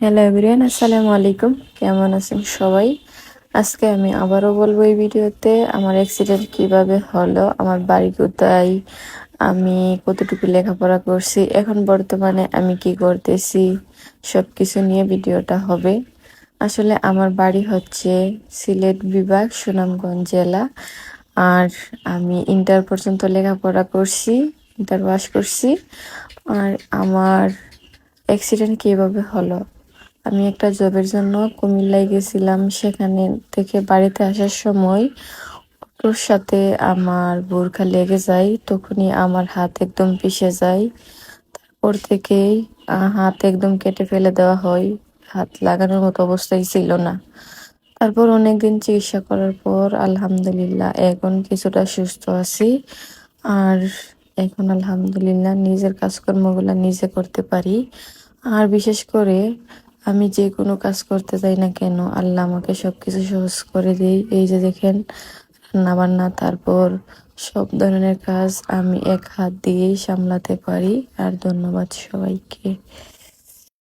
Hello everyone, আসসালামু আলাইকুম। কেমন আছেন সবাই? আজকে আমি আবারও বলবো এই ভিডিওতে আমার অ্যাক্সিডেন্ট কিভাবে হলো, আমার বাড়ি কোথায়, আমি কতটুকু লেখাপড়া করছি, এখন বর্তমানে আমি কি করতেছি, সব কিছু নিয়ে ভিডিওটা হবে। আসলে আমার বাড়ি হচ্ছে সিলেট বিভাগ, সুনামগঞ্জ জেলা। আর আমি ইন্টার পর্যন্ত লেখাপড়া করছি, ইন্টার পাস করছি। আর আমার অ্যাক্সিডেন্ট কিভাবে হলো, আমি একটা জবের জন্য কুমিল্লায় গেছিলাম। সেখানে থেকে বাড়িতে আসার সময় অটোর সাথে আমার বোরখা লেগে যায়, তখনই আমার হাত একদম পিষে যায়। তারপর থেকেই হাত একদম কেটে ফেলে দেওয়া হয়, হাত লাগানোর মতো অবস্থায় ছিল না। তারপর অনেকদিন চিকিৎসা করার পর আলহামদুলিল্লাহ এখন কিছুটা সুস্থ আছি। আর এখন আলহামদুলিল্লাহ নিজের কাজকর্মগুলো নিজে করতে পারি। আর বিশেষ করে আমি যে কোনো কাজ করতে যাই না কেন, আল্লাহ আমাকে সবকিছু সহজ করে দেয়। এই যে দেখেন, রান্না বান্না, তারপর সব ধরনের কাজ আমি এক হাত দিয়েই সামলাতে পারি। আর ধন্যবাদ সবাইকে।